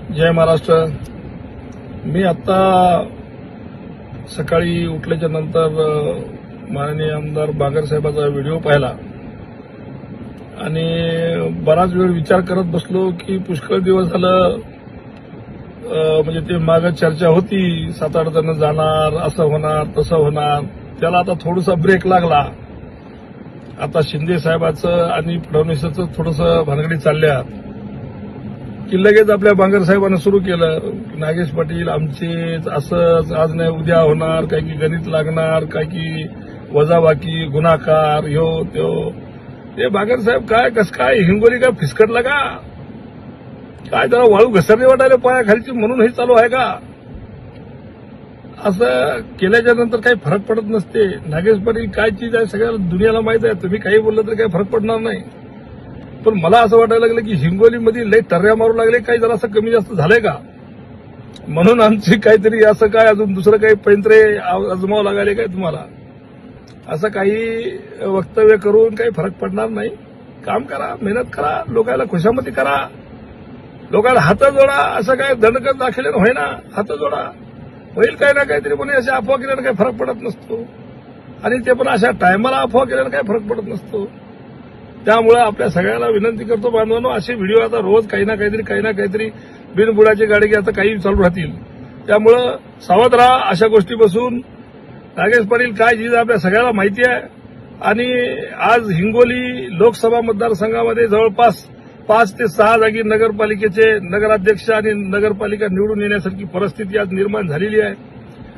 जय महाराष्ट्र। मी आता सकाळी उठल्याच्या नंतर माननीय आमदार बागर साहेबांचा व्हिडिओ पाहिला आणि बराच वेळ विचार करत बसलो की पुष्कळ दिवस झालं म्हणजे ते मागे चर्चा होती 7-8 जण जाणार, असं होणार तसं होणार, त्याला आता थोडासा ब्रेक लागला। आता शिंदे साहेबांचं आणि फडणवीसांचं थोडंसं भानगडी चालल्या की लगेच आपल्या बांगर साहेबांना सुरू केलं, नागेश पाटील आमचे असंच आज नाही उद्या होणार, काय की गणित लागणार, काय की वजाबाकी गुन्हाकार ह्यो त्यो। ते बांगर साहेब काय कस काय हिंगोली काय फिसकटला का काय, जरा वाळू घसरली वाटायला पायाखालची म्हणून हे चालू आहे का? असं केल्याच्या नंतर काही फरक पडत नसते। नागेश पाटील काय चीज आहे सगळ्या दुनियाला माहित आहे, तुम्ही काही बोललं तरी काही फरक पडणार नाही। पण मला असं वाटायला लागलं की हिंगोलीमध्ये लई टर्या मारू लागले, काही जरा असं कमी जास्त झालंय का, म्हणून आमची काहीतरी असं काय अजून दुसरं काही पैंतरे आजमावं लागायले काय तुम्हाला? असं काही वक्तव्य करून काही फरक पडणार नाही। काम करा, मेहनत करा, लोकांना खुशामती करा, लोकांना हात जोडा। असं काय दंडकत दाखवल्यानं होईना, हात जोडा, होईल काही ना काहीतरी। पण अशा अफवा केल्यानं काही फरक पडत नसतो आणि ते पण अशा टायमाला अफवा केल्यानं काही फरक पडत नसतो। त्यामुळे आपल्या सगळ्यांना विनंती करतो बांधवांनो, असे व्हिडिओ आता रोज काही ना काहीतरी बिनबुडाची गाडी आता काही चालू राहतील। त्यामुळे सावध राहा अशा गोष्टीपासून। नागेश पाटील काय चीज आपल्या सगळ्याला माहिती आहे आणि आज हिंगोली लोकसभा मतदारसंघामध्ये जवळपास 5 ते 6 जागी नगरपालिकेचे नगराध्यक्ष आणि नगरपालिका निवडून येण्यासारखी परिस्थिती आज निर्माण झालेली आहे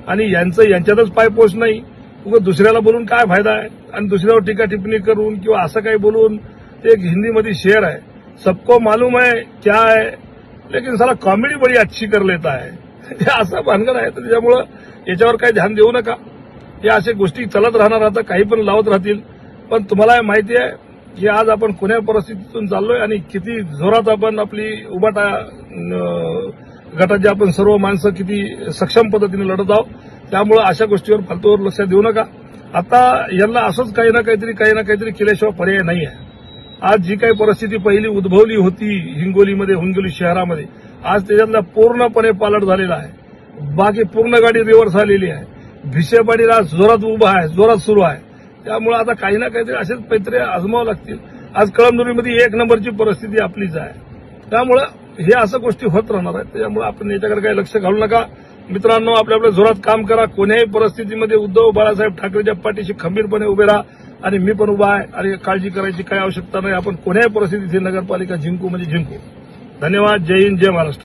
आणि यांच्यातच पायपोस नाही, उगाच दुसऱ्याला बोलून काय फायदा आहे आणि दुसऱ्यावर टीका टिप्पणी करून किंवा असं काही बोलून। ते एक हिंदीमध्ये शेर आहे, सबको मालूम है क्या है लेकिन साला कॉमेडी बड़ी अच्छी कर लेता है। असं भानगड आहे, तर त्यामुळं याच्यावर काही ध्यान देऊ नका। या अशा गोष्टी चालत राहणार, आता काही पण लावत राहतील। पण तुम्हाला माहिती आहे की आज आपण कोण्या परिस्थितीतून चाललोय आणि किती जोरात आपण आपली उबाटा गटाचे आपण सर्व माणसं किती सक्षम पद्धतीने लढत आहोत। त्यामुळे अशा गोष्टीवर फालतूवर लक्ष देऊ नका। आता यांना असंच काही ना काहीतरी केल्याशिवाय पर्याय नाही आहे। आज जी काही परिस्थिती पहिली उद्भवली होती हिंगोली शहरामध्ये, आज त्याच्यातला पूर्णपणे पालट झालेला आहे। बाकी पूर्ण गाडी रिव्हर्स आलेली आहे। भिसेपाडीला जोरात उभा आहे, जोरात सुरू आहे। त्यामुळे आता काही ना काहीतरी असेच पैत्रे आजमावं लागतील। आज कळमनुरीमध्ये 1 नंबरची परिस्थिती आपलीच आहे। त्यामुळे हे असं गोष्टी होत राहणार आहेत। त्यामुळे आपण याच्याकडे काही लक्ष घालू नका मित्रांनो। आपल्या जोरात काम करा। कोणत्याही परिस्थितीमध्ये उद्धव बाळासाहेब ठाकरेच्या पाठीशी खंबीरपणे उभे राहा आणि मी पण उभा आहे आणि काळजी करायची काही आवश्यकता नाही। आपण कोणत्याही परिस्थितीत नगरपालिका जिंकू म्हणजे जिंकू। धन्यवाद। जय हिंद, जय महाराष्ट्र।